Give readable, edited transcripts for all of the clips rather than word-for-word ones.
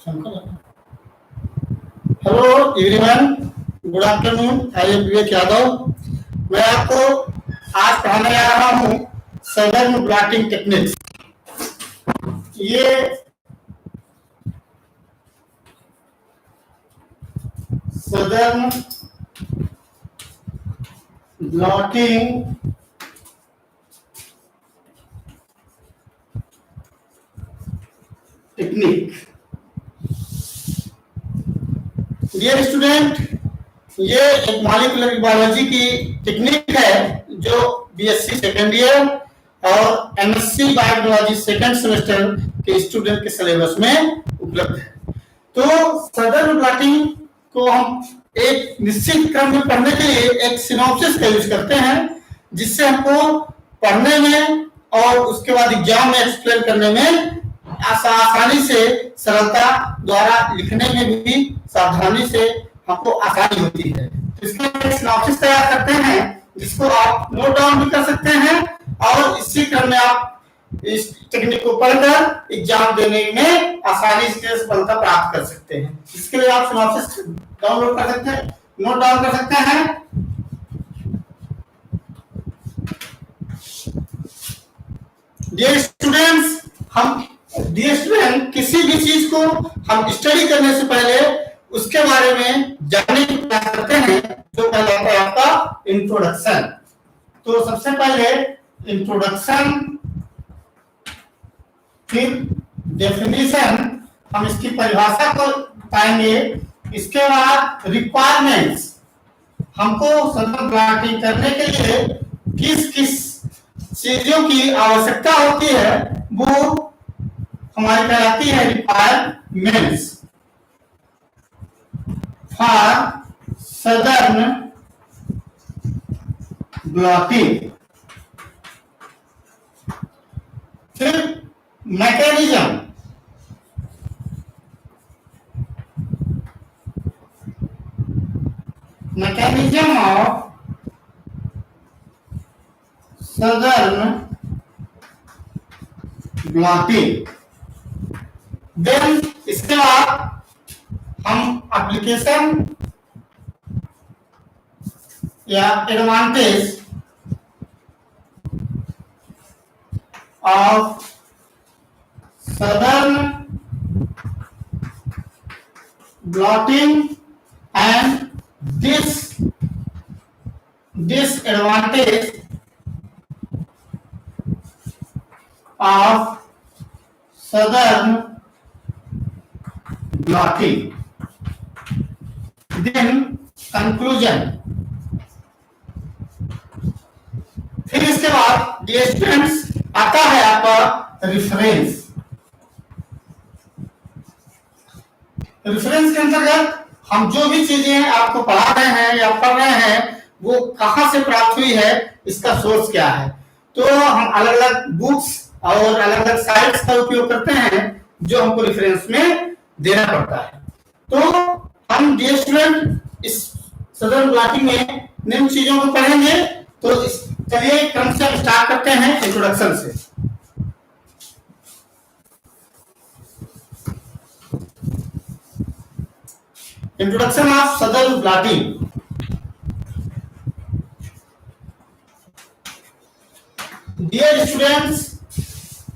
Hello everyone, good afternoon. I am Vivek Yadav. मैं आपको आज पढ़ाने जा रहा हूँ सदर्न ब्लॉटिंग टेक्निक्स। ये southern blotting technique. Dear student, ये एक मॉलिक्यूलर बायोलॉजी की टेक्निक है जो बीएससी सेकेंड ईयर और एमएससी बायोलॉजी सेकेंड सेमेस्टर के स्टूडेंट के सिलेबस में उपलब्ध है। तो सदर्न ब्लॉटिंग को हम एक निश्चित क्रम में पढ़ने के लिए एक सिनॉप्सिस का यूज करते हैं, जिससे हमको पढ़ने में और उसके बाद एग्जाम में एक्सप्लेन करने में आसानी से, सरलता द्वारा लिखने में भी सावधानी से हमको आसानी होती है। इसके लिए सिनॉप्सिस तैयार करते हैं, जिसको आप नोट डाउन भी कर सकते हैं और इसी क्रम में आप इस टेक्निक को पढ़कर एग्जाम देने में आसानी से सफलता प्राप्त कर सकते हैं। इसके लिए आप सिनॉप्सिस डाउनलोड कर सकते हैं, नोट डाउन कर सकते हैं। डियर स्टूडेंट्स, किसी भी चीज को हम स्टडी करने से पहले उसके बारे में जानने की प्रयास करते हैं, जो कहलाता है आपका इंट्रोडक्शन। तो सबसे पहले इंट्रोडक्शन, फिर डेफिनेशन, हम इसकी परिभाषा को पाएंगे। इसके बाद रिक्वायरमेंट्स, हमको सदर्न ब्लॉटिंग करने के लिए किस किस चीजों की आवश्यकता होती है, वो हमारी कहलाती है रिक्वायरमेंट्स फॉर सदर्न ब्लॉटिंग। फिर mechanism, mechanism of southern blotting. Then इसके बाद हम एप्लीकेशन या advantage of southern blotting and disadvantage of southern blotting. Then conclusion. फिर इसके बाद डियर स्टूडेंट्स आता है आपका रेफरेंस। रेफरेंस के अंतर्गत हम जो भी चीजें आपको पढ़ा रहे हैं या पढ़ रहे हैं, वो कहां से प्राप्त हुई है, इसका सोर्स क्या है। तो हम अलग अलग बुक्स और अलग अलग साइट्स का उपयोग करते हैं, जो हमको रेफरेंस में देना पड़ता है। तो हम डियर स्टूडेंट इस सदर्न ब्लॉटिंग में निम्न चीजों को पढ़ेंगे। तो चलिए क्रम से हम स्टार्ट करते हैं इंट्रोडक्शन से। Introduction of southern blotting. Dear students,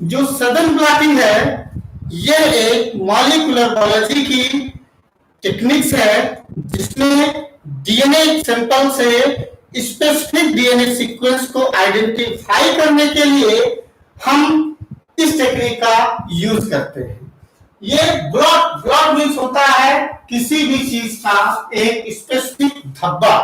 जो सदर्न ब्लॉटिंग है, यह एक मॉलिक्यूलर बायोलॉजी की टेक्निक्स है, जिसमें डीएनए सैंपल से स्पेसिफिक डीएनए सीक्वेंस को आइडेंटिफाई करने के लिए हम इस टेक्निक का यूज करते हैं। ये ब्लॉट मीन्स होता है किसी भी चीज का एक स्पेसिफिक धब्बा।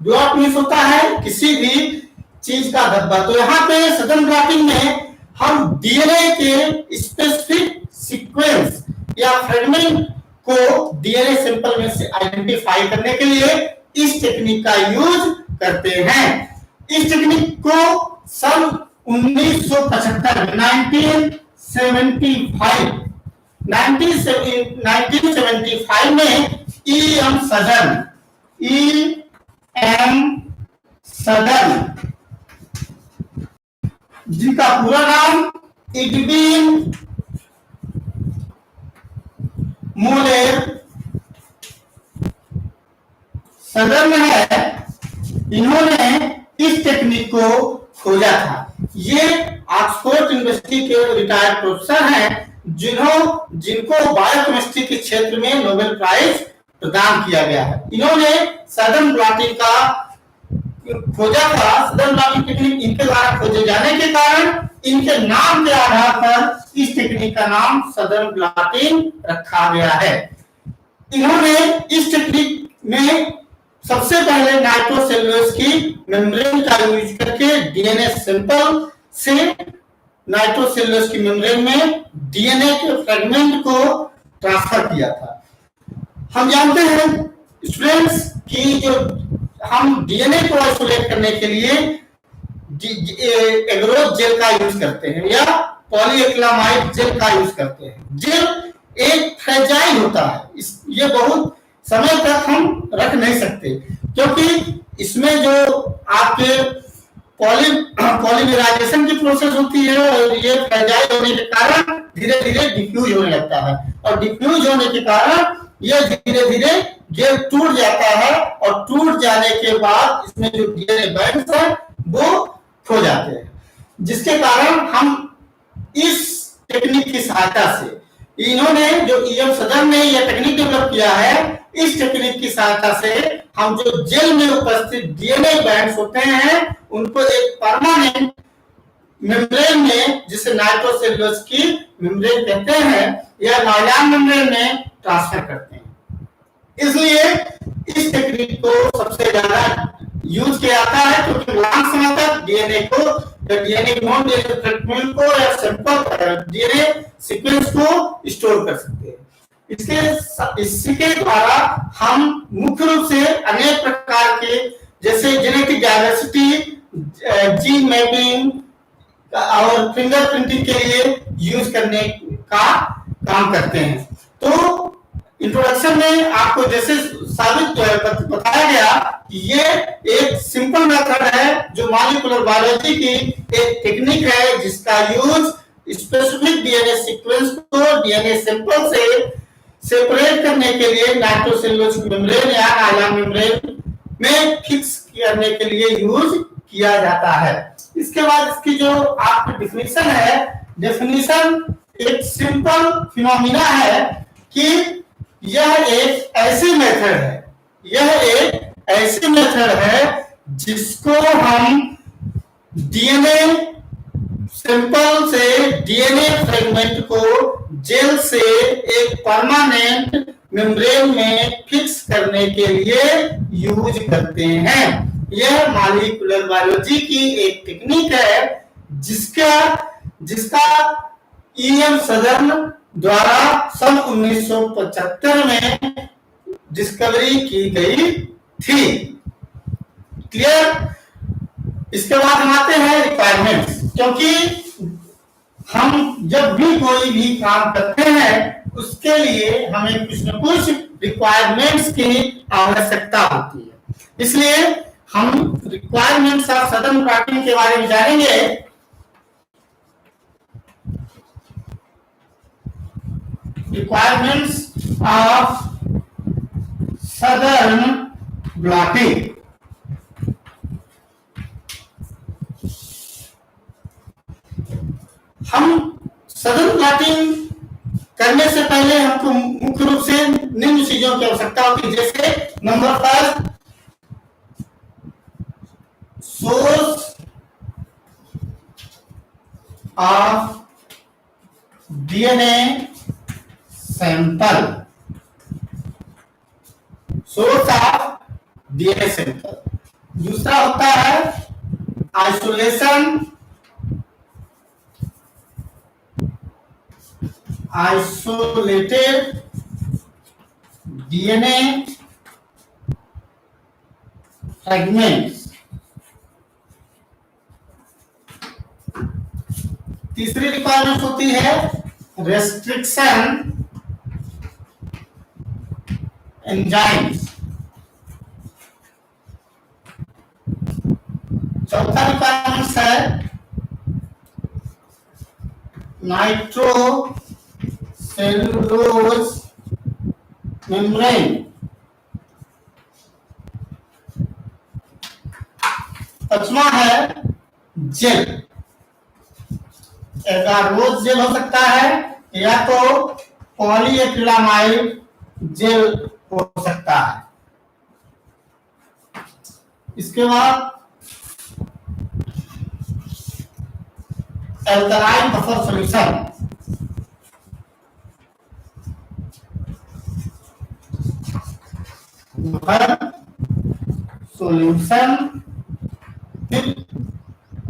ब्लॉट मीन्स होता है किसी भी चीज का धब्बा। तो यहाँ पे सदर्न ब्लॉटिंग में हम डीएनए के स्पेसिफिक सीक्वेंस या फ्रेगमेंट को डीएनए सैंपल में से आइडेंटिफाई करने के लिए इस टेक्निक का यूज करते हैं। इस टेक्निक को सन 1975 1975 में E.M. सदर्न जिनका पूरा नाम एडविन मोलेर सदर्न है, इन्होंने इस टेक्निक को खोजा था। ये ऑक्सफोर्ड यूनिवर्सिटी के रिटायर्ड प्रोफेसर हैं जिनको बायोकेमिस्ट्री के क्षेत्र में नोबेल प्राइज प्रदान किया गया है। इन्होंने सदर्न ब्लॉटिंग का खोजा था। सदर्न ब्लॉटिंग टेक्निक इनके द्वारा खोजे जाने के कारण इनके नाम के आधार पर इस टेक्निक का नाम सदर्न ब्लॉटिंग रखा गया है। इन्होंने इस टेक्निक में सबसे पहले नाइट्रोसेल्यूलोज की मेम्ब्रेन का यूज करके डीएनए सैंपल से नाइट्रोसेल्यूलोज की मेम्ब्रेन में डीएनए के फ्रेगमेंट को ट्रांसफर किया था। हम जानते हैं स्टूडेंट्स कि जो हम डीएनए को आइसोलेट करने के लिए एग्रोज जेल का यूज करते हैं या पॉलीएक्रिलामाइड जेल का यूज करते हैं। जेल एक फ्रेजाइल होता है, ये बहुत समय तक हम रख नहीं सकते क्योंकि इसमें जो आपके पॉलीमराइजेशन की प्रोसेस होती है और ये फ्रेजाइल होने के कारण धीरे धीरे डिफ्यूज होने लगता है और डिफ्यूज होने के कारण ये धीरे धीरे जेल टूट जाता है और टूट जाने के बाद इसमें जो डीएनए बैंड्स है वो खो जाते हैं, जिसके कारण हम इस टेक्निक की सहायता से इन्होंने जो ईएम सदर्न ने यह टेक्निक डेवलप किया है, इस टेक्निक की सहायता से हम जो जेल में उपस्थित डीएनए बैंड्स होते हैं उनको एक परमानेंट मेम्ब्रेन में, जिसे नाइट्रोसेल्यूलोज की मेम्ब्रेन कहते हैं, या नायलॉन मेम्ब्रेन में ट्रांसफर करते हैं। इसलिए इस टेक्निक को सबसे ज्यादा यूज किया जाता है क्योंकि लंबे समय तक डीएनए को डीएनए नॉन डीएनए फ्रेगमेंट को या सैंपल डीएनए सीक्वेंस को स्टोर कर सकते हैं। इसके द्वारा हम मुख्य रूप से अनेक प्रकार के जैसे जेनेटिक डाइवर्सिटी, जीन मैपिंग और फिंगरप्रिंटिंग के लिए यूज करने का काम करते हैं। तो इंट्रोडक्शन में आपको जैसे साबित बताया गया कि ये एक सिंपल मेथड है जो मॉलिक्यूलर बायोलॉजी की एक टेक्निक है जिसका यूज स्पेसिफिक डीएनए सीक्वेंस को डीएनए सैंपल से सेपरेट करने के लिए नाइट्रोसेल्यूलोज मेम्ब्रेन या नायलॉन मेम्ब्रेन में फिक्स करने के लिए यूज किया जाता है। इसके बाद इसकी जो आपकी डेफिनेशन है, डेफिनेशन एक सिंपल फिनोमिना है कि यह एक ऐसी मेथड है, यह एक ऐसी मेथड है जिसको हम डीएनए सैंपल से डीएनए फ्रेगमेंट को जेल से एक परमानेंट मेम्ब्रेन में फिक्स करने के लिए यूज करते हैं। यह मॉलिक्यूलर बायोलॉजी की एक टेक्निक है जिसका ईएम सदर्न द्वारा सन 1975 में डिस्कवरी की गई थी। क्लियर? इसके बाद हम आते हैं रिक्वायरमेंट्स, क्योंकि हम जब भी कोई भी काम करते हैं उसके लिए हमें कुछ न कुछ रिक्वायरमेंट्स की आवश्यकता होती है। इसलिए हम रिक्वायरमेंट्स ऑफ सदर्न ब्लॉटिंग के बारे में जानेंगे। Requirements of southern blotting. हम सदर्न ब्लॉटिंग करने से पहले हमको मुख्य रूप से निम्न चीजों की आवश्यकता होती है, जैसे number first source of DNA sample, source of DNA sample. दूसरा होता है आइसोलेशन, आइसोलेटेड डीएनए फ्रेगमेंट्स। तीसरी रिक्वायरमेंट होती है रेस्ट्रिक्शन एंजाइम्स। चौथा रिक्वायरमेंट है नाइट्रो सेल्यूलोज मेम्ब्रेन। पांचवा है जेल। एगारोज जेल हो सकता है या तो पॉलीएक्रिलामाइड जेल हो सकता है। इसके बाद एल्कलाइन बफर सॉल्यूशन। फिर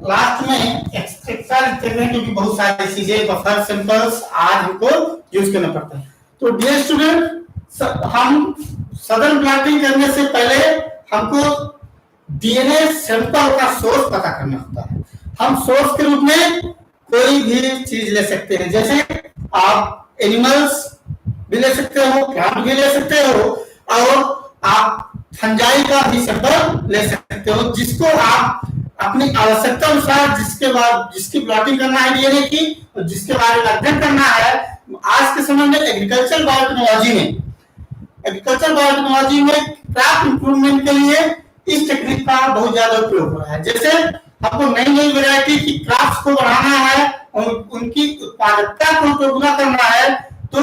लास्ट में एक्सट्रैक्टर देखने क्योंकि बहुत सारी चीजें बफर सिंपल्स आज हमको यूज करना पड़ता है। तो डियर स्टूडेंट, हम सदन प्लांटिंग करने से पहले हमको डीएनए सैंपल का सोर्स पता करना होता है। हम सोर्स के रूप में कोई भी चीज ले सकते हैं, जैसे आप एनिमल्स भी ले सकते हो, प्लांट भी ले सकते हो, और आप फंजाई का भी सैंपल ले सकते हो, जिसको आप अपनी आवश्यकता अनुसार जिसकी प्लॉटिंग करना है डीएनए की, और जिसके बारे में अध्ययन करना है। आज के समय में एग्रीकल्चर बायोटेक्नोलॉजी में क्रॉप इंप्रूवमेंट के लिए इस टेक्निक का बहुत ज्यादा उपयोग हो रहा है। जैसे आपको नई नई वैरायटी की क्रॉप्स को बढ़ाना है और उनकी उत्पादकता को दोगुना करना है, तो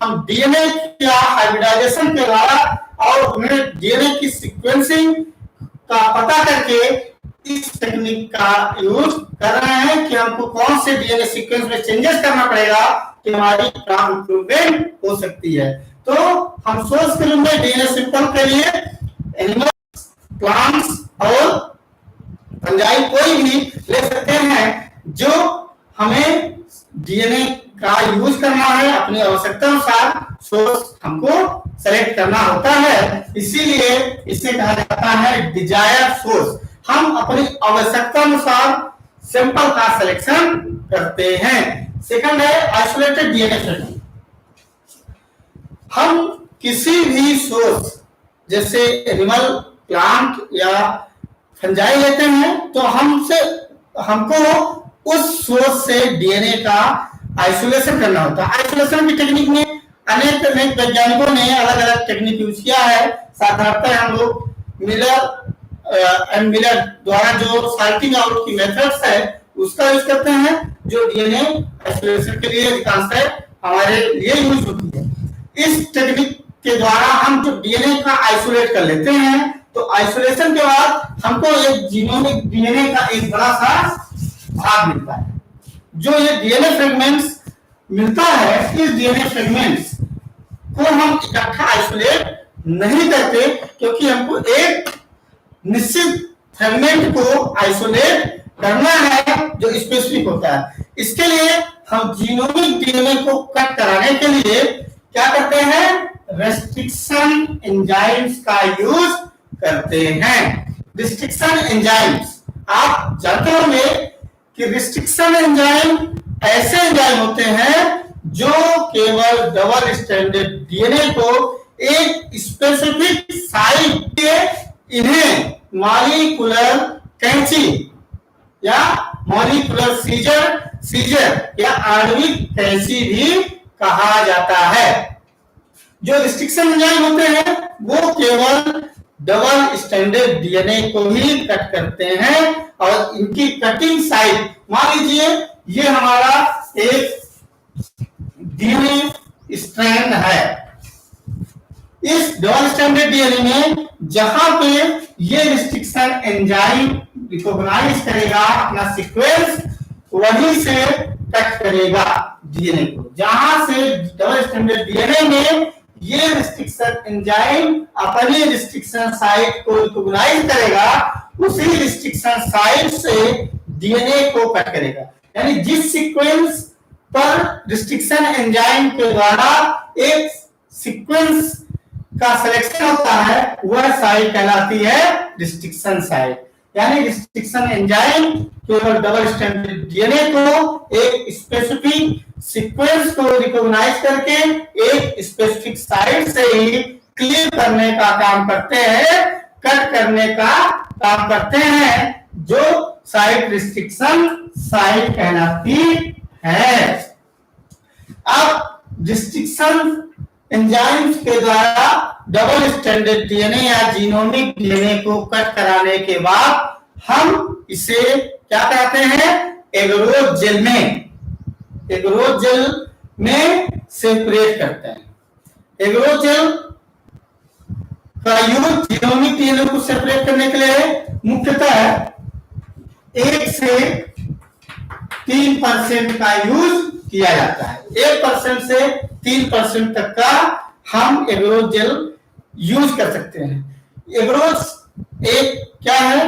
हम डीएनए का हाइब्रिडाइजेशन के द्वारा और उन्हें डीएनए की सीक्वेंसिंग का पता करके इस टेक्निक का यूज कर रहे हैं कि हमको कौन से डीएनए सीक्वेंस में चेंजेस करना पड़ेगा कि हमारी क्रॉप इंप्रूवमेंट हो सकती है। तो हम सोर्स के रूप में डीएनए सैंपल के लिए एनिमल्स, प्लांट्स और फंजाई कोई भी ले सकते हैं जो हमें डीएनए का यूज करना है। अपनी आवश्यकता अनुसार सोर्स हमको सेलेक्ट करना होता है, इसीलिए इसे कहा जाता है डिजायर सोर्स। हम अपनी आवश्यकता अनुसार सैंपल का सिलेक्शन करते हैं। सेकंड है आइसोलेटेड डीएनए फ्रेगमेंट। हम किसी भी सोर्स जैसे एनिमल, प्लांट या फंजाई लेते हैं तो हमको उस सोर्स से डीएनए का आइसोलेशन करना होता है। आइसोलेशन की टेक्निक में अनेक वैज्ञानिकों ने अलग अलग टेक्निक यूज किया है। साधारणतः हम लोग मिलर द्वारा जो सॉर्टिंग आउट की मेथड्स है उसका यूज करते हैं, जो डीएनए आइसोलेशन के लिए अधिकांशतः हमारे लिए यूज होती है। इस टेक्निक के द्वारा हम जो डीएनए का आइसोलेट कर लेते हैं, तो आइसोलेशन के बाद हमको एक जीनोमिक डीएनए का एक बड़ा सा भाग मिलता है। जो ये डीएनए फ्रेगमेंट्स मिलता है, इस डीएनए फ्रेगमेंट्स को हम इकट्ठा आइसोलेट नहीं करते, क्योंकि हमको एक निश्चित फ्रेगमेंट को आइसोलेट करना है जो स्पेसिफिक होता है। इसके लिए हम जीनोमिक डीएनए को कट कराने के लिए क्या करते हैं, रेस्ट्रिक्शन एंजाइम्स का यूज करते हैं। रिस्ट्रिक्शन एंजाइम्स आप जानते होंगे कि रिस्ट्रिक्शन एंजाइम ऐसे एंजाइम होते हैं जो केवल डबल स्ट्रैंडेड डीएनए को एक स्पेसिफिक साइट के इन्हें मॉलिक्यूलर कैंची या मॉलिक्यूलर सीजर या आणविक कैंची भी कहा जाता है। जो रिस्ट्रिक्शन एंजाइम होते हैं वो केवल डबल स्ट्रैंडेड डीएनए को ही कट करते हैं, और इनकी कटिंग साइट, मान लीजिए ये हमारा एक डीएनए स्ट्रैंड है। इस डबल स्ट्रैंडेड डीएनए में जहां पे ये रिस्ट्रिक्शन एंजाइम रिकॉग्नाइज करेगा अपना सीक्वेंस, वहीं से कट करेगा डीएनए को। जहां से डबल स्ट्रैंडेड डीएनए में ये रिस्ट्रिक्शन एंजाइम अपनी रिस्ट्रिक्शन साइट को रिकॉग्नाइज करेगा, उसी रिस्ट्रिक्शन साइट से डीएनए को कट करेगा। यानी जिस सीक्वेंस पर रिस्ट्रिक्शन एंजाइम के द्वारा एक सीक्वेंस का सिलेक्शन होता है, वह साइट कहलाती है रिस्ट्रिक्शन साइट। यानी रिस्ट्रिक्शन एंजाइम केवल डबल स्ट्रैंडेड डीएनए को एक स्पेसिफिक सीक्वेंस को रिकॉग्नाइज करके एक स्पेसिफिक साइट से ही क्लियर करने का काम करते हैं, कट करने का काम करते हैं, जो साइट रिस्ट्रिक्शन साइट कहलाती है। अब रिस्ट्रिक्शन एंजाइम्स के द्वारा डबल स्टैंडर्ड डीएनए या जीनोमिक डीएनए को कट कराने के बाद हम इसे क्या कहते हैं, एगरोज जेल में सेपरेट करते हैं। एगरोज जेल का यूज जीनोमिक डीएनए को सेपरेट करने के लिए मुख्यतः 1 से 3% का यूज किया जाता है। 1% से 3% तक का हम एगरोज जेल यूज कर सकते हैं। एगरोज एक क्या है,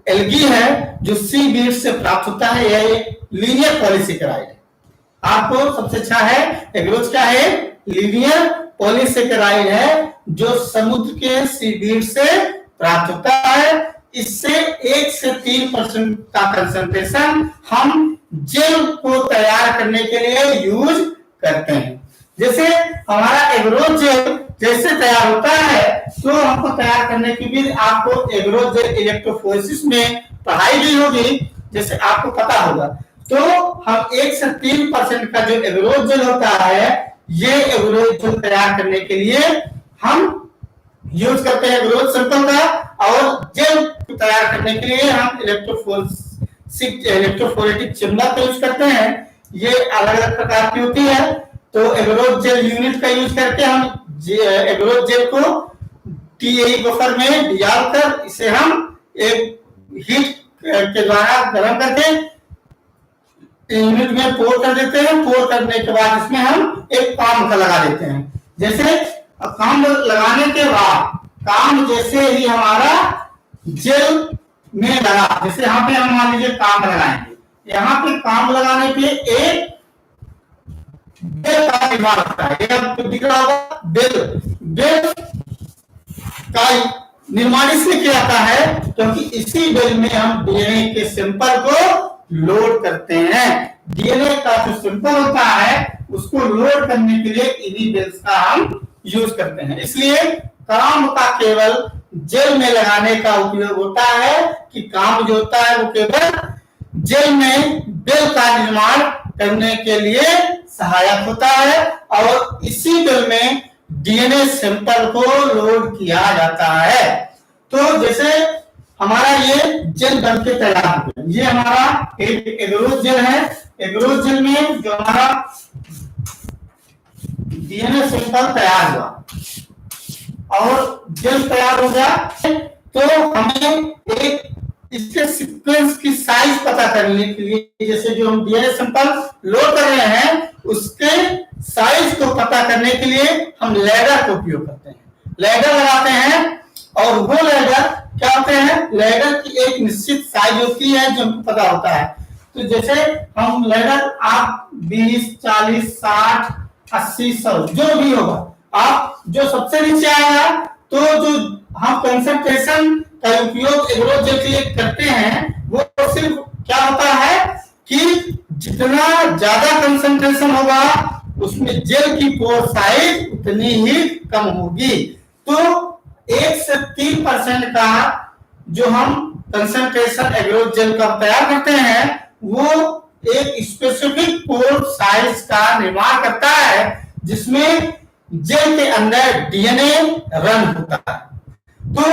एल्गी है जो सी बीड से प्राप्त होता है। यह एक लीनियर पॉलीसेकेराइड है। आपको सबसे अच्छा है एगरोज क्या है, लीनियर पॉलीसेकेराइड है जो समुद्र के सी बीड से प्राप्त होता है। इससे 1 से 3% का कंसंट्रेशन हम जेल को तैयार करने के लिए यूज करते हैं। जैसे हमारा एगरोज जेल जैसे तैयार होता है तो हमको तैयार करने की भी आपको एगरोज जेल इलेक्ट्रोफोरेसिस में पढ़ाई भी होगी, जैसे आपको पता होगा। तो हम 1 से 3% का जो एगरोज जेल होता है, ये एगरोज जेल तैयार करने के लिए हम यूज करते हैं एगरोज सैंपल का, और जेल तैयार करने के लिए हम इलेक्ट्रोफोरेटिक चेम्बर का यूज करते हैं। ये अलग अलग प्रकार की होती है। तो एगरोज जेल यूनिट का यूज करके हम एगरोज जेल को टीएई बफर में डिसॉल्व कर इसे हम एक हीट के द्वारा गर्म करके यूनिट में पोर कर देते हैं। पोर करने के बाद इसमें हम एक काम का लगा देते हैं। जैसे काम लगाने के बाद काम जैसे ही हमारा जेल में लगा, जैसे यहाँ पे हम मान लीजिए काम लगाएंगे, यहाँ पे काम लगाने पे एक बेल का निर्माण होता है। ये आपको दिख रहा होगा, बेल का निर्माण इसलिए किया जाता है क्योंकि इसी बेल में हम डीएनए के सैंपल को लोड करते हैं। डीएनए का जो सैंपल होता है उसको लोड करने के लिए इन्हीं बेल्स का हम यूज करते हैं। इसलिए काम का केवल जेल में लगाने का उपयोग होता है कि काम जो होता है वो केवल जेल में बेल का निर्माण करने के लिए सहायक होता है, और इसी बेल में डीएनए सैंपल को लोड किया जाता है। तो जैसे हमारा ये जेल बनके तैयार हो गया, ये हमारा एक एगरोज जेल है। एगरोज जेल में जो हमारा डीएनए सैंपल तैयार हुआ और जेल तैयार हो गया, तो हमें एक इसके सीक्वेंस की साइज पता करने के लिए, जैसे जो हम डीएनए सैंपल लोड कर रहे हैं उसके साइज को पता करने के लिए हम लैडर का उपयोग करते हैं। लैडर लगाते हैं और वो लैडर क्या होते हैं, लैडर की एक निश्चित साइज होती है जो हमको पता होता है। तो जैसे हम लैडर आप 20, 40, 60, 80, 100 जो भी होगा, आप जो सबसे नीचे आएगा तो जो हम कंसंट्रेशन का उपयोग एगरोज जेल के लिए करते हैं वो सिर्फ क्या होता है कि जितना ज्यादा कंसंट्रेशन होगा उसमें जेल की पोर साइज उतनी ही कम होगी। तो 1 से 3% का जो हम कंसंट्रेशन एगरोज जेल का तैयार करते हैं वो एक स्पेसिफिक पोर साइज का निर्माण करता है जिसमें जेल के अंदर डीएनए रन होता है। तो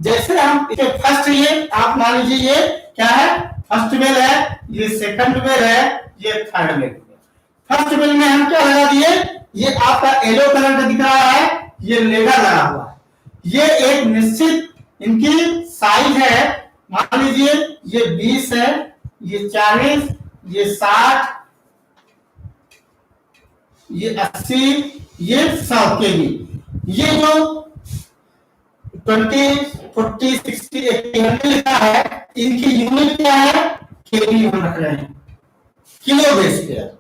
जैसे हम इसे फर्स्ट, ये आप मान लीजिए ये क्या है, फर्स्ट बेल है, ये सेकंड बेल है, ये थर्ड बेल है। फर्स्ट बेल में हम क्या लगा दिए, ये आपका येलो कलर का दिख रहा है, ये लेडर लगा हुआ है। ये एक निश्चित इनकी साइज है, मान लीजिए ये 20 है, ये 40, ये 60, ये 80, ये 100 केवी। ये जो 20, 40, 60, 80 लिखा है, इनकी यूनिट क्या है, केवी हम रख रहे हैं, किलो बेस पेयर।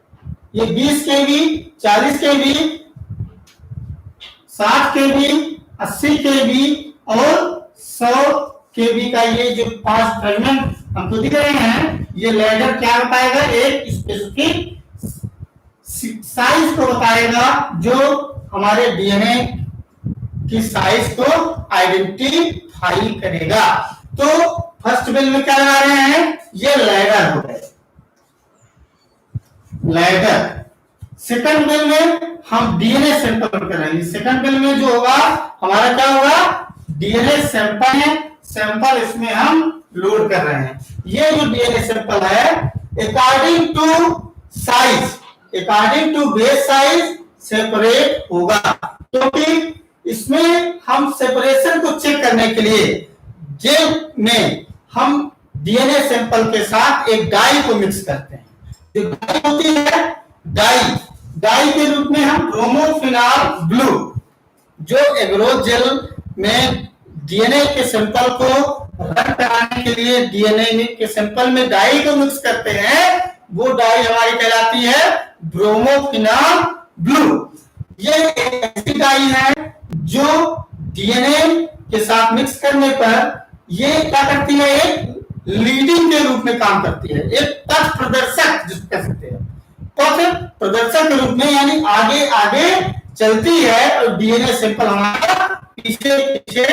ये 20 केवी, 40 केवी, 60 केवी, 80 केवी और 100 केवी का ये जो 5 फ्रेगमेंट हमको दिख रहे हैं, ये लैडर क्या बताएगा, एक स्पेसिफिक साइज को बताएगा जो हमारे डीएनए की साइज को आइडेंटिफाई करेगा। तो फर्स्ट बेल में क्या लगा रहे हैं, ये लैडर हो गए, लैडर। सेकंड बेल में हम डीएनए सैंपल करेंगे। सेकंड बेल में जो होगा हमारा क्या होगा, डीएनए सैंपल है, सैंपल इसमें हम लोड कर रहे हैं। ये जो डीएनए सैंपल है according to size, according to base size separate होगा, क्योंकि इसमें हम सेपरेशन को चेक करने के लिए जेल में हम डीएनए सैंपल के साथ एक डाई को मिक्स करते हैं। जो डाई होती है, डाई के रूप में हम ब्रोमोफिनॉल ब्लू, जो एग्रोथ जेल में डीएनए के सैंपल को रन कराने के लिए डीएनए के सैंपल में डाई को मिक्स करते हैं, वो डाई हमारी कहलाती है ब्रोमोफिनॉल ब्लू। ये एक ऐसी डाई है जो डीएनए के साथ मिक्स करने पर ये क्या करती है, एक लीडिंग के रूप में काम करती है, एक पथ प्रदर्शक जिसको कह सकते हैं, पथ प्रदर्शक के रूप में, यानी आगे आगे चलती है और डीएनए सैंपल हमारा पीछे पीछे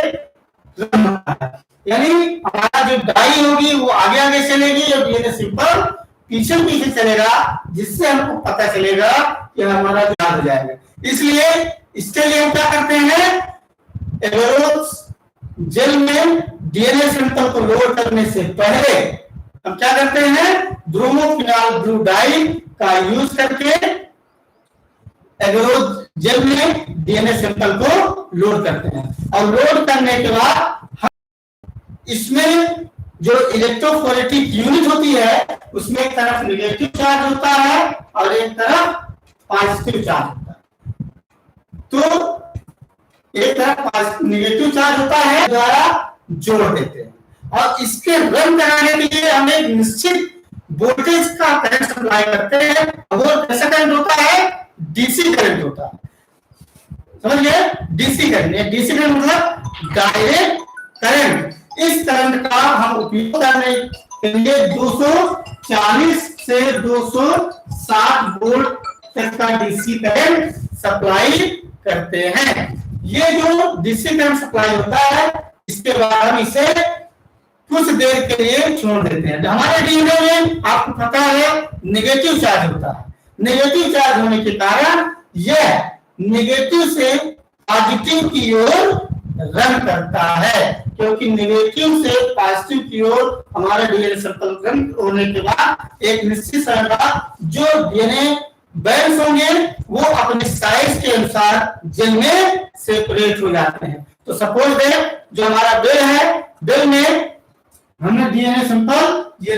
रहता है। यानी हमारा जो डाई होगी वो आगे आगे चलेगी और डीएनए सैंपल पीछे पीछे चलेगा, जिससे हमको पता चलेगा कि हमारा याद हो जाएगा। इसलिए इसके लिए हम क्या करते हैं, एग्रोथ जेल में डीएनए सैंपल को लोड करने से पहले हम क्या करते हैं, ब्रोमोफिनॉल ब्लू डाई का यूज करके एग्रोथ जेल में डीएनए सैंपल को लोड करते हैं। और लोड करने के बाद हम इसमें जो इलेक्ट्रोफोरेटिक यूनिट होती है उसमें एक तरफ नेगेटिव चार्ज होता है और एक तरफ पॉजिटिव चार्ज होता है। तो एक तरफ नेगेटिव चार्ज होता है द्वारा जोड़ देते हैं, और इसके रन कराने के लिए हम एक निश्चित वोल्टेज का करंट सप्लाई करते हैं। वो कैसा करंट होता है, डीसी करंट होता है, समझ गए, डीसी करंट। डीसी करंट मतलब डायरेक्ट करंट। इस करंट का हम उपयोग करने के लिए 240 से 260 वोल्ट तक का डीसी करंट सप्लाई करते हैं। ये जो डीसी करंट सप्लाई होता है, इसके बाद हम इसे कुछ देर के लिए छोड़ देते हैं। हमारे डीएनए में आपको पता है नेगेटिव चार्ज होता है। नेगेटिव चार्ज होने के कारण यह नेगेटिव से पॉजिटिव की ओर रन करता है, क्योंकि नेगेटिव से पॉजिटिव की ओर हमारा डीएनए सैंपल रन होने के बाद एक निश्चित समय बाद जो डीएनए बैंड्स होंगे वो अपने साइज के अनुसार जेल में सेपरेट हो जाते हैं। तो सपोज दे जो हमारा बेल है, बेल में हमने डीएनए सैंपल ये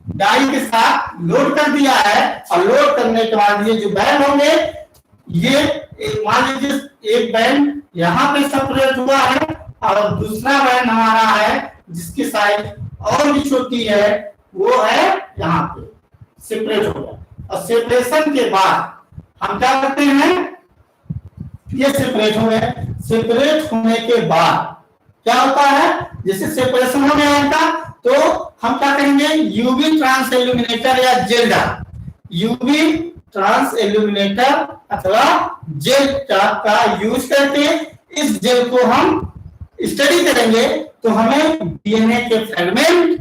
डाई के साथ लोड कर दिया है, और लोड करने के बाद ये जो बैंड होंगे, ये मान लीजिए एक बैंड यहाँ पे सेपरेट हुआ है और दूसरा बैंड हमारा है जिसकी साइज और भी छोटी है, वो है यहाँ पे सेपरेट हो गया। और सेपरेशन के बाद हम क्या करते हैं, ये सेपरेट हो गए। सेपरेट होने के बाद क्या होता है, जैसे सेपरेशन हो गया इनका, तो हम क्या करेंगे, यूवी ट्रांस इल्यूमिनेटर या जेल डाल, यूवी ट्रांस इल्यूमिनेटर अथवा जेल का यूज करके इस जेल को हम स्टडी करेंगे, तो हमें डीएनए के फ्रेगमेंट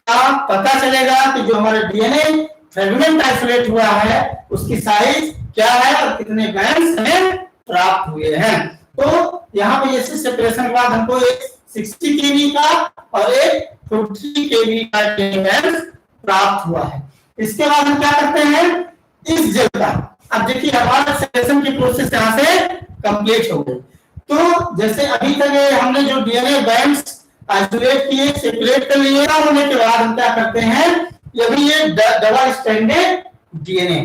का पता चलेगा कि जो हमारा डीएनए फ्रेगमेंट आइसोलेट हुआ है उसकी साइज क्या है और कितने बैंड्स हमें प्राप्त हुए हैं। तो यहाँ पे जैसे सेपरेशन के बाद हमको एक 60 केवी का और एक 40 केवी का बैंड प्राप्त हुआ है। इसके बाद हम क्या करते हैं, इस जेल का, अब देखिए हमारा सेपरेशन की प्रोसेस यहाँ से कंप्लीट हो गई। तो जैसे अभी तक हमने जो डीएनए बैंड्स आइसोलेट किए, सेपरेट कर लिए, होने के बाद हम क्या करते हैं, अभी ये डबल स्टैंडर्ड डीएनए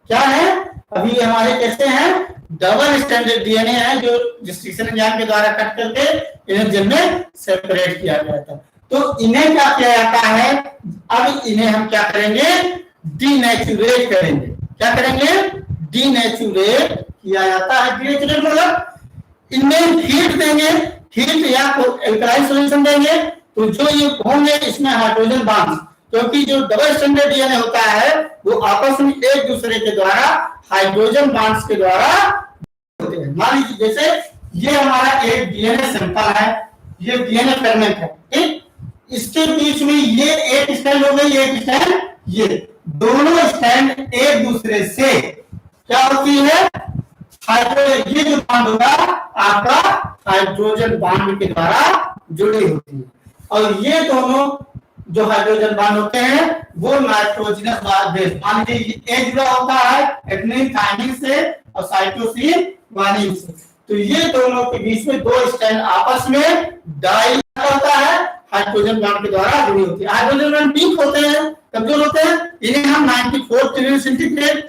क्या है, अभी हमारे कैसे हैं, डबल स्टैंडर्ड डीएनए है जो डिस्ट्रिक्शन एंजाइम के द्वारा कट करके इन्हें जेल में सेपरेट किया गया था। तो इन्हें क्या किया जाता है, अब इन्हें हम क्या करेंगे, डीनेचुरेट करेंगे। क्या करेंगे, डीनेचुरेट किया जाता है। डीनेचुरेट मतलब इनमें हीट देंगे, हीट या एल्कलाइन सॉल्यूशन देंगे, तो जो ये होंगे इसमें हाइड्रोजन बॉन्ड, क्योंकि जो डबल स्टैंडर्ड डीएनए होता है वो आपस में एक दूसरे के द्वारा हाइड्रोजन बॉन्ड्स के द्वारा होते हैं। मान लीजिए जैसे ये हमारा एक डीएनए सैंपल है, ये डीएनए फ्रेगमेंट है, ठीक, इसके बीच में ये एक स्ट्रैंड हो गई, एक स्ट्रैंड ये, दोनों स्टैंड एक दूसरे से क्या होती है, हाइड्रोजन, ये जो बॉन्ड होगा आपका हाइड्रोजन बॉन्ड के द्वारा जुड़ी होती है। और ये दोनों जो हाइड्रोजन बॉन्ड होते हैं वो नाइट्रोजनस बेस, मान लीजिए ए जुड़ा होता है एडेनिन थाइमिन से और साइटोसिन ग्वानिन से, तो ये दोनों के बीच में दो स्टैंड आपस में डाई होता है, हाइड्रोजन बॉन्ड के द्वारा जुड़ी होती है। हाइड्रोजन बॉन्ड वीक होते हैं, कमजोर होते हैं, इन्हें हम 94 डिग्री सेंटीग्रेड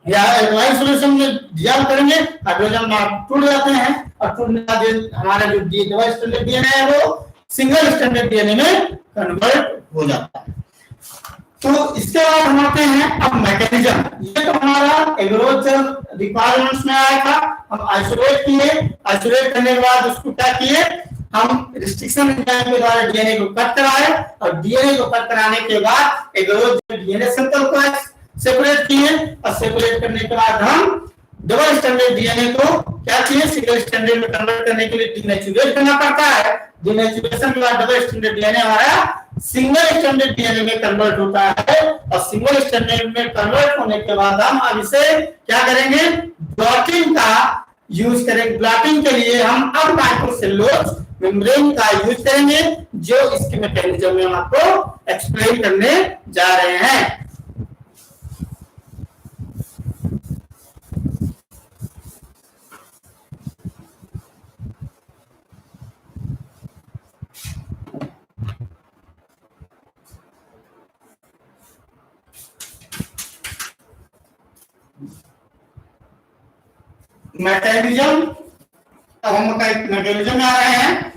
या एल्कलाइन सॉल्यूशन में डिजॉल्व करेंगे, हाइड्रोजन बॉन्ड टूट जाते हैं और टूटने के बाद हमारा जो डबल स्टैंडर्ड डीएनए है वो सिंगल स्टैंडर्ड डीएनए में कन्वर्ट हो जाता है। तो इसके बाद हम आते हैं अब मैकेनिज्म। ये तो हमारा एग्रोचर रिक्वायरमेंट्स में आया था, हम आइसोलेट किए, आइसोलेट करने के बाद उसको क्या किए, हम रिस्ट्रिक्शन एंजाइम के द्वारा डीएनए को कट कराए और डीएनए को कट कराने के बाद एग्रोचर डीएनए सेंटर को सेपरेट किए और सेपरेट करने के बाद हम डबल स्टैंडर्ड डीएनए को क्या किए, सिंगल स्टैंडर्ड में कन्वर्ट करने के लिए डीनेचुरेट करना पड़ता है। डीनेचुरेशन के बाद डबल स्टैंडर्ड डीएनए हमारा सिंगल स्टैंडर्ड डीएनए में कन्वर्ट होता है और सिंगल स्टैंडर्ड में कन्वर्ट होने के बाद हम अब इसे क्या करेंगे, ब्लॉटिंग का यूज करेंगे। ब्लॉटिंग के लिए हम अब माइक्रोसेलुलोज मेम्ब्रेन का यूज करेंगे, जो इसके मैकेनिज्म में हम आपको एक्सप्लेन करने जा रहे हैं। मैकेनिज्म, अब हम मैकेनिज्म में आ रहे हैं।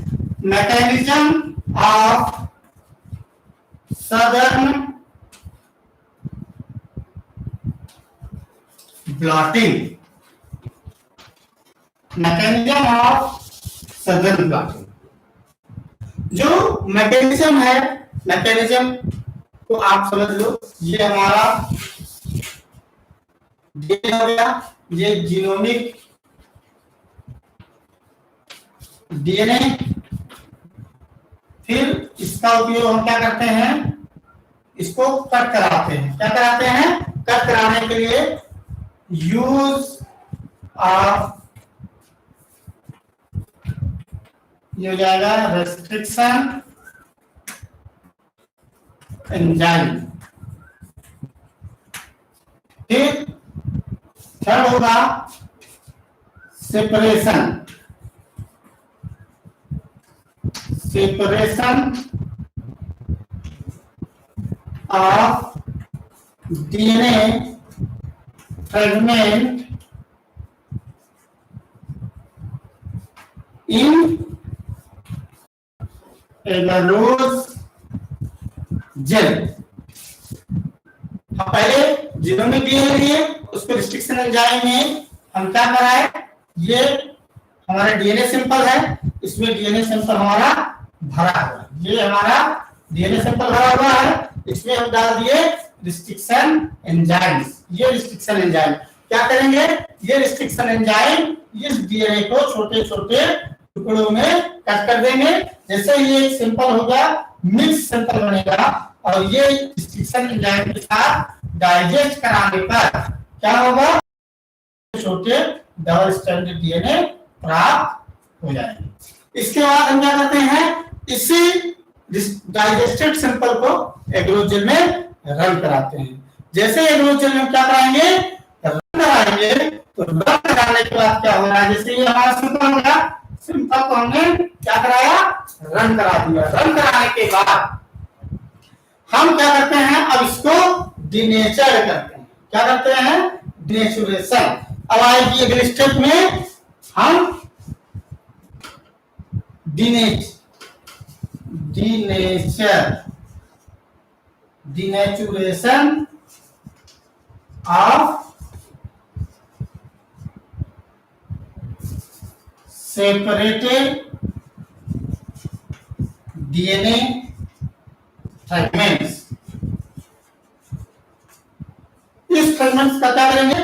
Mechanism of southern blotting, mechanism of southern blotting. जो मैकेनिज्म है, मैकेनिज्म को आप समझ लो, ये हमारा डीएनए हो गया, ये जीनोमिक डीएनए, फिर इसका उपयोग हम क्या करते हैं, इसको कट कराते हैं। क्या कराते हैं, कट कराने के लिए यूज ऑफ, ये हो जाएगा रेस्ट्रिक्शन एंजाइम। फिर थर्ड होगा separation, separation of DNA fragment in agarose gel. हम पहले जीनोमिक डीएनए लिए, उसको रिस्ट्रिक्शन एंजाइम में हम क्या कराए, ये हमारा डीएनए सैंपल है, इसमें डीएनए सैंपल हमारा भरा हुआ है, ये हमारा डीएनए सैंपल भरा हुआ है, इसमें हम डाल दिए रिस्ट्रिक्शन एंजाइम्स। ये रिस्ट्रिक्शन एंजाइम क्या करेंगे, ये रिस्ट्रिक्शन एंजाइम इस डीएनए को छोटे छोटे टुकड़ों में कट कर देंगे। जैसे ये एक सैंपल होगा, मिक्स सैंपल बनेगा और ये रिस्ट्रिक्शन एंजाइम के साथ डाइजेस्ट कराने पर क्या होगा, छोटे डबल स्टैंडर्ड डीएनए प्राप्त हो जाएंगे। इसके बाद हम क्या करते हैं, इसी डाइजेस्टेड सैंपल को एग्रोजेल में रन कराते हैं। जैसे एग्रोजेल में क्या कराएंगे, रन कराएंगे, तो रन कराने के बाद क्या हो रहा है, जैसे ये हमारा सैंपल होगा, सैंपल को हमने क्या कराया, रन करा दिया। रन कराने के बाद हम क्या करते हैं, अब इसको डिनेचर करते हैं। क्या करते हैं, डिनेचुरेशन। अब आएगी अगले स्टेप में, हम denaturation of separated DNA fragments. इस फ्रेगमेंट्स का क्या करेंगे,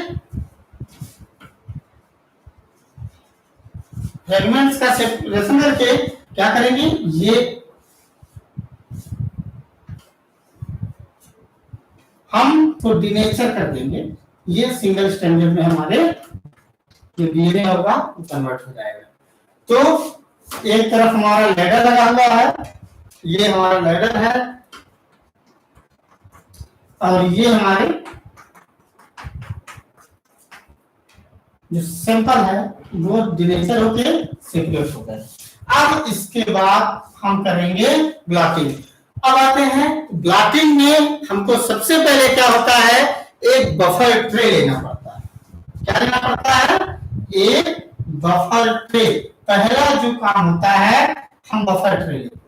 फ्रेगमेंट्स का सेपरेशन करके क्या करेंगे, ये हम तो डिनेचर कर देंगे, ये सिंगल स्टैंडर्ड में हमारे जो डीएनए होगा वो कन्वर्ट हो जाएगा। तो एक तरफ हमारा लैडर लगा हुआ है, ये हमारा लैडर है, और ये हमारे जो सैंपल है वो डिनेचर होके सेपरेट हो गए। अब इसके बाद हम करेंगे ब्लॉटिंग। अब आते हैं ब्लॉटिंग में हमको सबसे पहले क्या होता है, एक बफर ट्रे लेना पड़ता है। क्या लेना पड़ता है, एक बफर ट्रे। पहला जो काम होता है हम बफर ट्रे लेते हैं।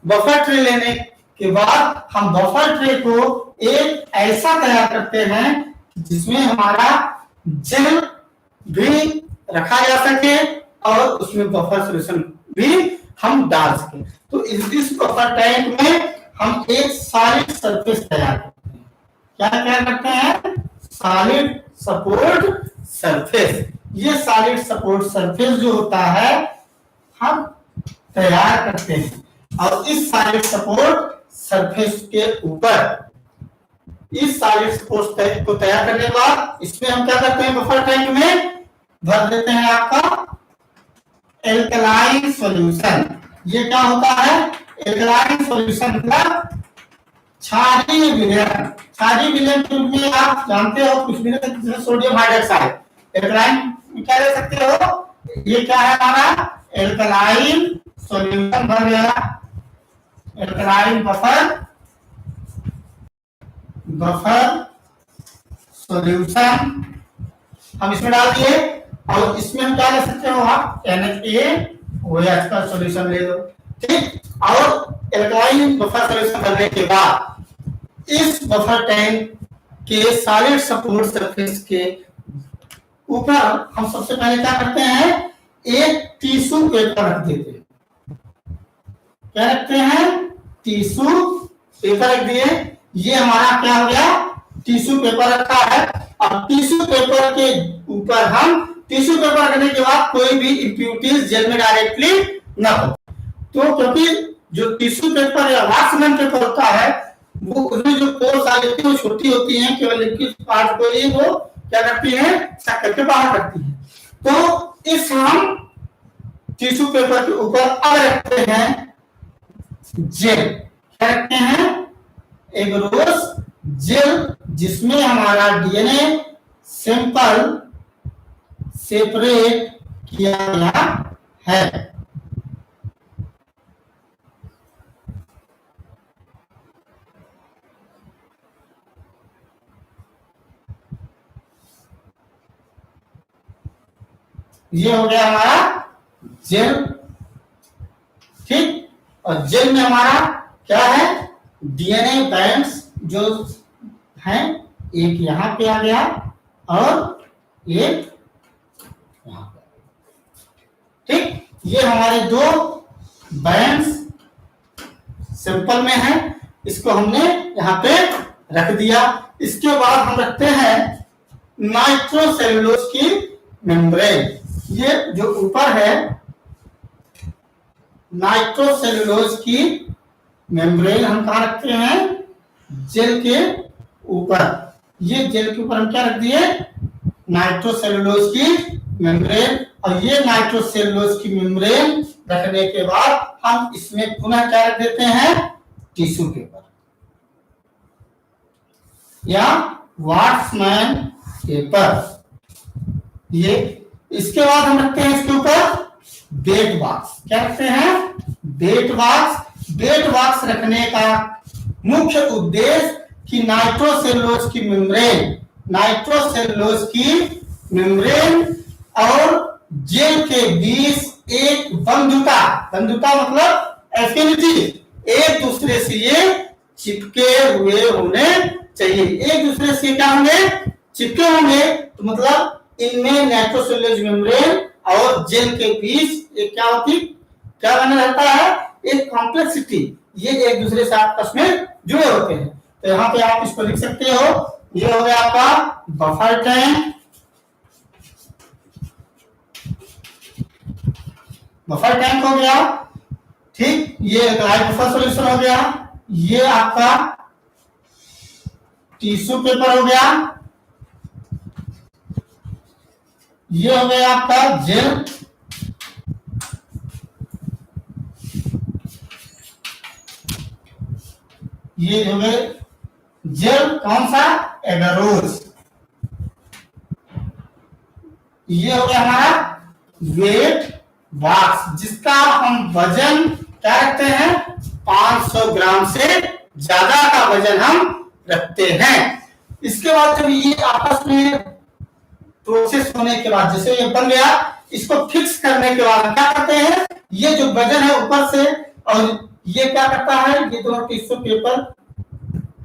बफर ट्रे लेने के बाद हम बफर ट्रे को एक ऐसा तैयार करते हैं जिसमें हमारा जेल भी रखा जा सके और उसमें बफर सॉल्यूशन भी हम डाल सके। तो इस बफर टैंक में हम एक सॉलिड सरफेस तैयार करते हैं। क्या तैयार करते हैं, सॉलिड सपोर्ट सरफेस। ये सॉलिड सपोर्ट सरफेस जो होता है हम तैयार करते हैं, और इस सॉलिड सपोर्ट सरफेस के ऊपर इस सॉलिड सपोर्ट को तैयार करने के बाद इसमें हम क्या करते हैं, बफर टैंक में भर देते हैं आपका एल्कलाइन सॉल्यूशन। ये क्या होता है, एल्कलाइन सॉल्यूशन मतलब क्षारीय विलयन। क्षारीय विलयन के रूप में आप जानते हो कुछ भी नहीं, सोडियम हाइड्रोक्साइड। एल्कलाइन क्या ले सकते हो, ये क्या है हमारा एल्कलाइन सॉल्यूशन भर गया, एल्कलाइन बफर सॉल्यूशन हम इसमें डाल दिए। और इसमें हम क्या ले सकते हो, आप NaOH का सॉल्यूशन ले लो, ठीक। और एल्कलाइन बफर सॉल्यूशन करने के बाद इस बफर टैंक के सॉलिड सपोर्ट सरफेस के ऊपर हम सबसे पहले क्या करते हैं, एक टिश्यू पेपर रख देते हैं। क्या रखते हैं, टिश्यू पेपर रख दिए। ये हमारा क्या हो गया, टिश्यू पेपर रखा है। अब टिश्यू पेपर के ऊपर हम टिश्यू पेपर रखने के बाद कोई भी इंप्यूरिटीज जेल में डायरेक्टली ना हो। तो क्योंकि जो टिश्यू पेपर या वाशमैन पेपर होता है वो उसमें जो पोर्स आ जाती है वो छोटी होती हैं, केवल लिक्विड पार्ट को ही वो क्या करती है, सक करके बाहर करती है। तो इस हम टिश्यू पेपर के ऊपर अब रखते हैं जेल। क्या रखते हैं, एक रोज जेल जिसमें हमारा डीएनए सैंपल सेपरेट किया गया है। ये हो गया हमारा जेल, ठीक। और जेल में हमारा क्या है, डीएनए बैंड्स जो हैं, एक यहां पे आ गया और एक यहां पे, ठीक। ये हमारे दो बैंड्स सिंपल में है, इसको हमने यहां पे रख दिया। इसके बाद हम रखते हैं नाइट्रोसेलुलोज की मेम्ब्रेन। ये जो ऊपर है नाइट्रोसेलुलोज की मेम्ब्रेन हम कहा रखते हैं, जेल के ऊपर। ये जेल के ऊपर हम क्या रख दिए, नाइट्रोसेलुलोज की मेम्ब्रेन। और ये नाइट्रोसेलुलोज की मेम्ब्रेन रखने के बाद हम इसमें पुनः क्या रख देते हैं, टिश्यू पेपर या वाटसमैन पेपर। ये इसके बाद हम रखते हैं इसके ऊपर बेट बॉक्स। क्या रखते हैं, बेट बॉक्स। बेट बॉक्स रखने का मुख्य उद्देश्य कि नाइट्रोसेलुलोज की मेम्ब्रेन और जेल के बीच एक बंधुता मतलब एफिनिटी, एक दूसरे से ये चिपके हुए होने चाहिए। एक दूसरे से क्या होंगे, चिपके होंगे। तो मतलब इनमें नाइट्रोसेलुलोज मेम्ब्रेन और जेल के बीच एक क्या बना रहता है, एक कॉम्प्लेक्सिटी। ये एक दूसरे से आपस में जुड़े होते हैं। तो यहाँ पे आप इसको लिख सकते हो, ये हो गया आपका बफर टैंक। बफर टैंक हो गया, ठीक। ये बफर सॉल्यूशन हो गया। ये आपका टिश्यू पेपर हो गया, ये हो गया आपका जेल, ये हो गए जेल कौन सा, एगारोज, ये हो गया हमारा वेट बॉक्स जिसका हम वजन क्या रखते हैं, 500 ग्राम से ज्यादा का वजन हम रखते हैं। इसके बाद जब ये आपस में प्रोसेस होने के बाद जैसे ये बन गया, इसको फिक्स करने के बाद क्या करते हैं, ये जो वजन है ऊपर से और ये क्या करता है, ये दोनों टिश्यू पेपर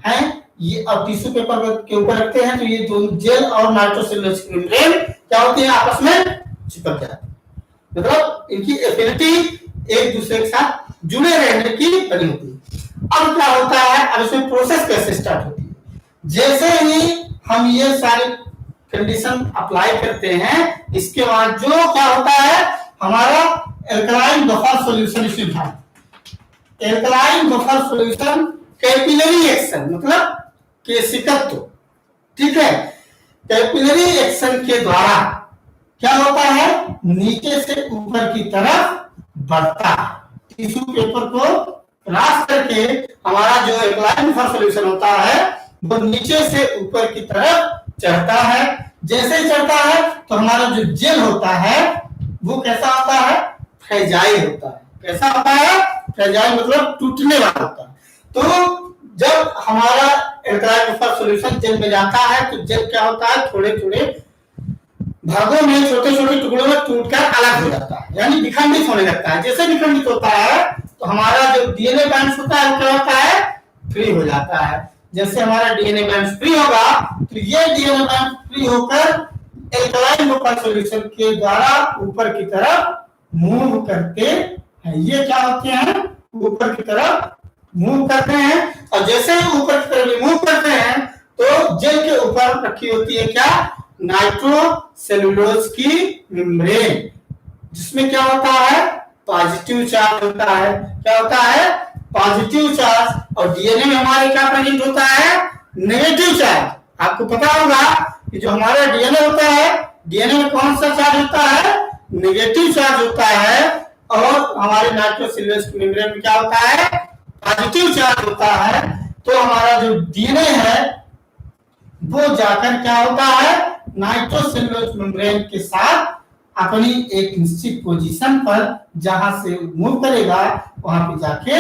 हैं, ये और टिश्यू पेपर के ऊपर रखते हैं तो ये दोनों जेल और नाइट्रोसेल्युलोज मेम्ब्रेन क्या होती है, आपस में चिपक जाती है, मतलब इनकी एफिनिटी एक दूसरे के साथ जुड़े रहने की बनी होती है। अब क्या होता है, अब इसमें प्रोसेस कैसे स्टार्ट होती है, जैसे ही हम ये सारे कंडीशन अप्लाई करते हैं, इसके बाद जो क्या होता है, हमारा एल्कलाइन बफर सॉल्यूशन इसमें था। Alkaline buffer solution capillary action मतलब केशिकत्व, ठीक है, कैपिलरी एक्शन के द्वारा क्या होता है, नीचे से ऊपर की तरफ बढ़ता है, टिश्यू पेपर को क्रॉस करके हमारा जो एल्कलाइन बफर सॉल्यूशन होता है वो नीचे से ऊपर की तरफ चढ़ता है। जैसे ही चढ़ता है तो हमारा जो जेल होता है वो कैसा होता है, फ्रेजाइल होता है। कैसा होता है, फ्रेजाइल मतलब टूटने वाला होता है। तो जब हमारा एल्कलाइन बफर सॉल्यूशन जेल में जाता है तो जेल क्या होता है, थोड़े थोड़े भागों में छोटे छोटे टुकड़ों में टूटकर अलग हो जाता है, यानी विखंडित होने लगता है। जैसे विखंडित होता है तो हमारा जो डीएनए बैंड होता है वो क्या होता है, फ्री हो जाता है। जैसे हमारा डीएनए बैंड फ्री होगा तो ये डीएनए बैंड फ्री होकर एल्कलाइन बफर सॉल्यूशन के द्वारा ऊपर की तरफ मूव करते हैं। ये क्या होते हैं, ऊपर की तरफ मूव करते हैं, और जैसे ही ऊपर की तरफ मूव करते हैं तो जेल के ऊपर रखी होती है क्या, नाइट्रोसेल्युलोज की मेम्ब्रेन, जिसमें क्या होता है, पॉजिटिव चार्ज होता है। क्या होता है, पॉजिटिव चार्ज, और डीएनए में हमारे क्या प्रेजेंट होता है, नेगेटिव चार्ज। आपको पता होगा कि जो हमारा डीएनए होता है, डीएनए में कौन सा चार्ज होता है, नेगेटिव चार्ज होता है, और हमारे नाइट्रोसेल्युलोज की मेम्ब्रेन में क्या होता है, पॉजिटिव चार्ज होता है। तो हमारा जो डीएनए है वो जाकर क्या होता है, नाइट्रोसेल्युलोज मेम्ब्रेन के साथ अपनी एक निश्चित पोजीशन पर जहां से मूव करेगा वहां पे जाके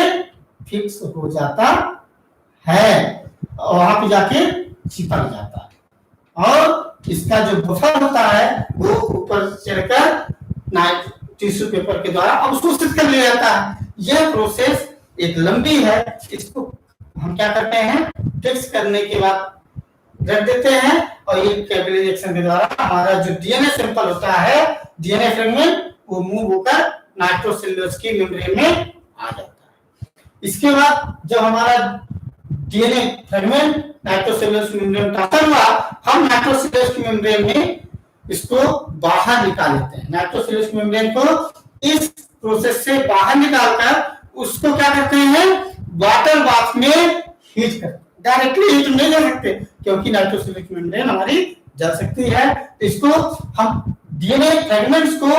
फिक्स हो जाता है, और वहां पे जाके चिपक जाता है, और इसका जो बफर होता है वो ऊपर चढ़कर टिश्यू पेपर के द्वारा अवशोषित कर लिया जाता है। यह प्रोसेस एक लंबी है, इसको हम क्या करते हैं, फिक्स करने के बाद रख देते हैं, और ये कैपिलरी रिएक्शन के द्वारा हमारा जो डीएनए सैंपल होता है, डीएनए फ्रेगमेंट, वो मूव होकर नाइट्रोसेल्युलोज की मेम्ब्रेन में आ जाता है। इसके बाद जब हमारा डीएनए फ्रेगमेंट नाइट्रोसेल्युलोज की मेम्ब्रेन में ट्रांसफर हुआ, हम नाइट्रोसेल्युलोज की मेम्ब्रेन में इसको बाहर निकाल लेते हैं। नाइट्रोसेल्युलोज की मेम्ब्रेन को इस प्रोसेस से बाहर निकालकर उसको क्या करते हैं, वाटर बाथ में हीट करते हैं। डायरेक्टली हीट नहीं कर सकते क्योंकि नाइट्रोसेल्युलोज मेम्ब्रेन हमारी जल सकती है। इसको हम डीएनए फ्रेगमेंट्स को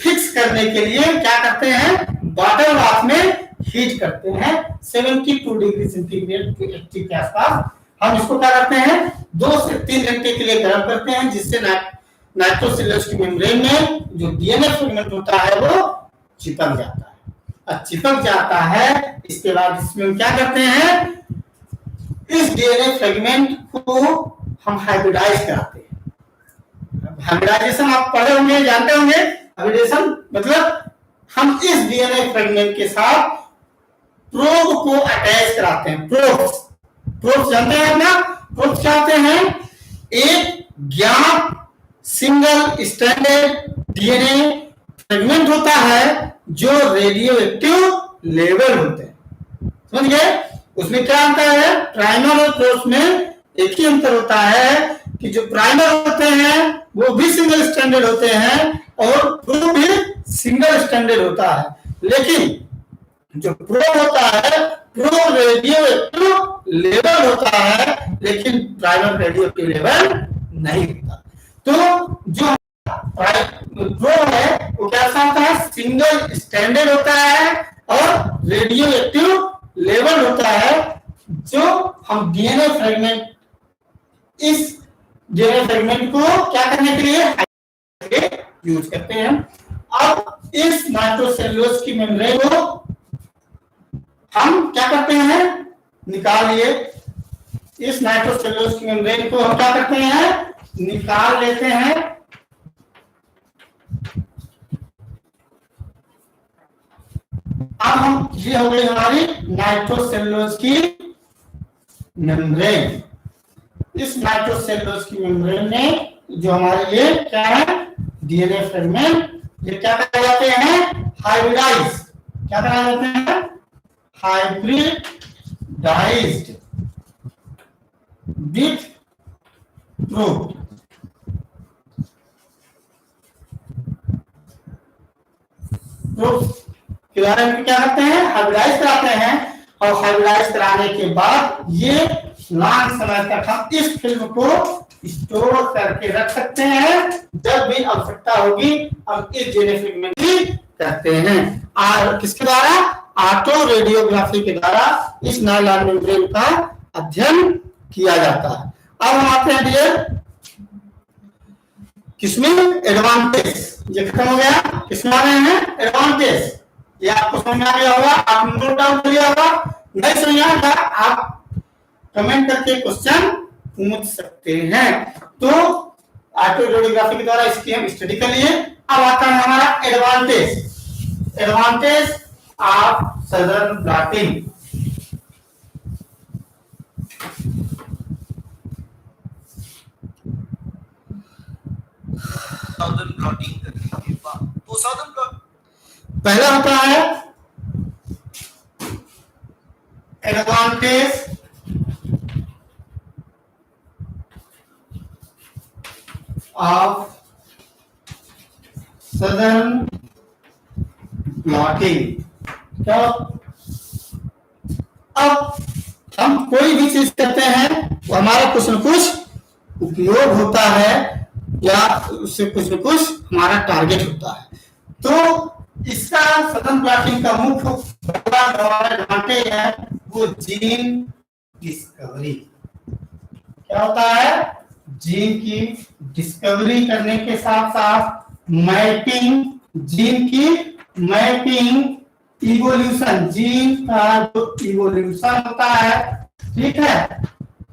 फिक्स करने के लिए क्या करते हैं, वाटर बाथ में हीट करते हैं 72 डिग्री सेंटीग्रेड के 80 के आसपास। हम इसको क्या करते हैं, 2 से 3 घंटे के लिए गर्म करते हैं, जिससे नाइट्रोसेल्युलोज की मेम्ब्रेन में जो डीएनए फ्रेगमेंट होता है वो चिपक जाता है। अब चिपक जाता है, इसके बाद इसमें क्या करते हैं, इस डीएनए फ्रेगमेंट को हम हाइब्रिडाइज कराते हैं। हाइब्रिडाइजेशन आप पढ़े होंगे, जानते होंगे। हाइब्रिडेशन मतलब हम इस डीएनए फ्रेगमेंट के साथ प्रोब को अटैच कराते हैं। प्रोब जानते हैं ना, प्रोब क्या होते हैं, एक ज्ञात सिंगल स्ट्रैंडेड डीएनए फ्रेगमेंट होता है जो रेडियो एक्टिव लेवल होते हैं। समझ गए, उसमें क्या अंतर है, प्राइमर और प्रोब में एक ही अंतर होता है कि जो प्राइमर होते हैं वो भी सिंगल स्ट्रैंडेड होते हैं और प्रोब भी सिंगल स्ट्रैंडेड होता है। लेकिन जो प्रो होता है प्रो रेडियो एक्टिव लेवल होता है, लेकिन प्राइमर रेडियो एक्टिव लेवल नहीं होता। तो जो प्रो है वो कैसा होता है, सिंगल स्टैंडर्ड होता है, और रेडियो एक्टिव लेवल होता है जो हम डीएनए फ्रेगमेंट, इस डीएनए फ्रेगमेंट को क्या करने के लिए यूज करते हैं। अब इस नाइट्रोसेल्यूलोज की मेम्ब्रेन को हम क्या करते हैं, निकालिए। इस नाइट्रोसेल्यूलोज की मेम्ब्रेन को हम क्या करते हैं, निकाल लेते हैं। अब हम, ये हो गई हमारी नाइट्रोसेल्यूलोज की मेम्ब्रेन। इस नाइट्रोसेल्यूलोज की मेम्ब्रेन में जो हमारे ये क्या है, डीएनए फ्रेगमेंट, ये क्या कहा जाते हैं, हाइब्रिडाइज। क्या कहा जाते हैं, हाइब्रिडाइज्ड विथ प्रूफ। प्रूफ के द्वारा क्या करते हैं, हाइब्रिडाइज कराते हैं, और हाइब्रिडाइज कराने के बाद ये लंबे समय तक हम इस फिल्म को स्टोर करके रख सकते हैं। जब भी आवश्यकता होगी हम इस डीएनए फ्रेगमेंट की करते हैं। और किसके द्वारा, ऑटो रेडियोग्राफी के द्वारा इस नाइलॉन मेम्ब्रेन का अध्ययन किया जाता है। अब हम आते हैं डियर किसमें, एडवांटेज। ये खत्म हो गया, किसमें आ रहे हैं, एडवांटेज। ये आपको समझ में आ गया होगा, आप नोट डाउन कर लिया होगा। नहीं समझ आएगा आप कमेंट करके क्वेश्चन पूछ सकते हैं। तो ऑटो रेडियोग्राफी के द्वारा इसकी हम स्टडी कर लिए। अब आता है हमारा advantage. Advantage of southern blotting. Southern blotting करने के बाद तो साउदर्न ब्लॉट पहला होता है एडवांटेज ऑफ सदर्न ब्लॉटिंग। तो अब हम कोई भी चीज करते हैं वो हमारा कुछ न कुछ उपयोग होता है, या उससे कुछ न कुछ हमारा टारगेट होता है। तो इसका सदर्न ब्लॉटिंग का मुख्य एडवांटेज है वो जीन डिस्कवरी। क्या होता है, जीन की डिस्कवरी करने के साथ साथ मैपिंग, जीन की मैपिंग, इवोल्यूशन, जीन का जो इवोल्यूशन होता है, ठीक है,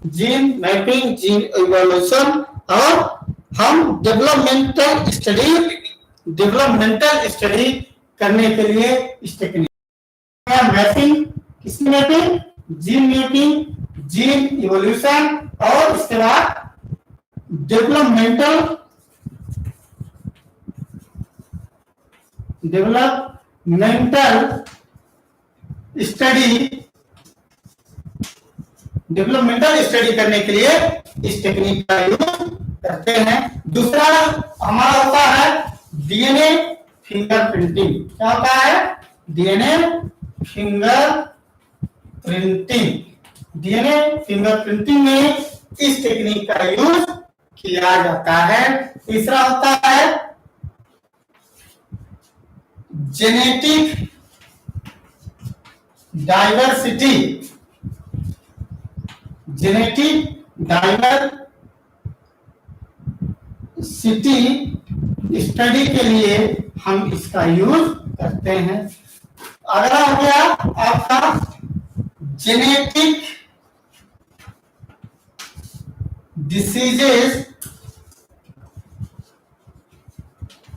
जीन मैपिंग, जीन इवोल्यूशन, और हम डेवलपमेंटल स्टडी करने के लिए इस टेक्निक मैपिंग, किसकी mapping, gene mapping, gene evolution, और इसके बाद डेवलपमेंटल स्टडी करने के लिए इस टेक्निक का यूज करते हैं। दूसरा हमारा होता है डीएनए फिंगरप्रिंटिंग। क्या होता है, डीएनए फिंगरप्रिंटिंग। डीएनए फिंगरप्रिंटिंग में इस टेक्निक का यूज किया जाता है। तीसरा होता है genetic diversity. Genetic diversity study के लिए हम इसका यूज करते हैं। अगला हो गया आपका जेनेटिक डिसीजेस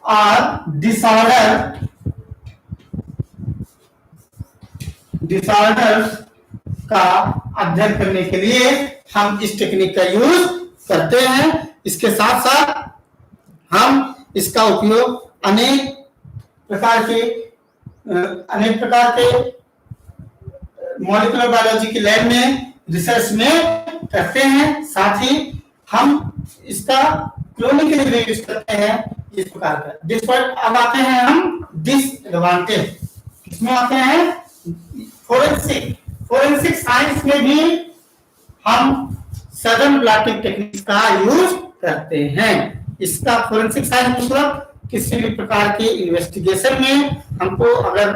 और डिसऑर्डर्स का अध्ययन करने के लिए हम इस टेक्निक का यूज करते हैं। इसके साथ साथ हम इसका उपयोग अनेक प्रकार के मॉलिक्यूलर बायोलॉजी की लैब में रिसर्च में करते हैं। साथ ही हम इसका क्लोनिंग के लिए भी यूज करते हैं। इस प्रकार का अब आते हैं हम डिसएडवांटेज। किसमें आते हैं, फोरेंसिक साइंस में भी हम सदर्न ब्लॉटिंग टेक्निक्स का यूज करते हैं। इसका फोरेंसिक साइंस मतलब किसी भी प्रकार के इन्वेस्टिगेशन में हमको अगर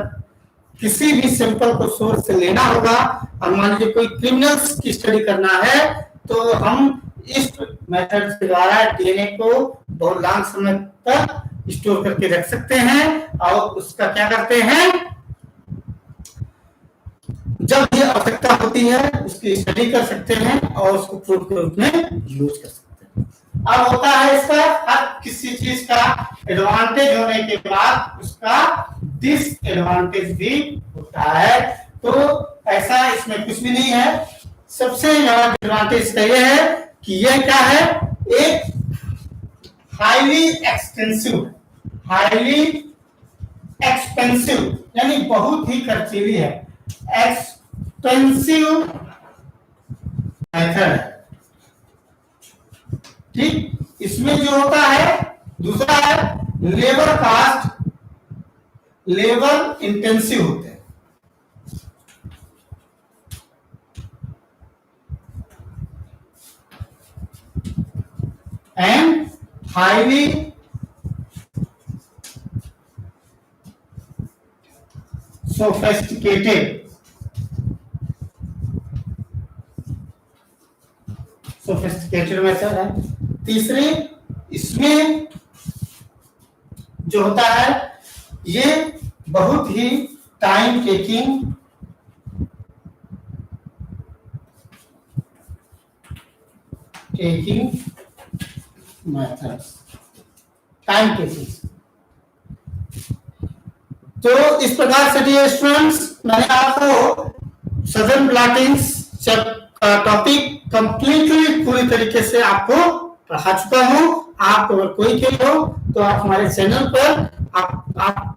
किसी भी सैंपल को सोर्स से लेना होगा और मान लीजिए कोई क्रिमिनल्स की स्टडी करना है तो हम इस मेथड के द्वारा डीएनए को बहुत लंबे समय तक स्टोर करके रख सकते हैं और उसका क्या करते हैं, जब ये आवश्यकता होती है उसकी स्टडी कर सकते हैं और उसको प्रूफ के रूप में यूज कर सकते हैं। अब होता है इसका हर किसी चीज का एडवांटेज होने के बाद उसका डिसएडवांटेज भी होता है, तो ऐसा इसमें कुछ भी नहीं है। सबसे बड़ा एडवांटेज इसका ये है कि ये क्या है, एक हाईली एक्सपेंसिव यानी बहुत ही खर्चीली है, एक्सपेंसिव मेथड है। ठीक, इसमें जो होता है दूसरा है लेबर इंटेंसिव होते हैं एंड हाईली सोफिस्टिकेटेड मेथड है। तीसरी इसमें जो होता है ये बहुत ही time taking method, time taking. तो इस प्रकार से डियर स्टूडेंट्स मैंने आपको सदर्न ब्लॉटिंग्स का टॉपिक कंप्लीटली पूरी तरीके से आपको पढ़ा चुका हूं। आप अगर कोई के हो तो आप हमारे चैनल पर आप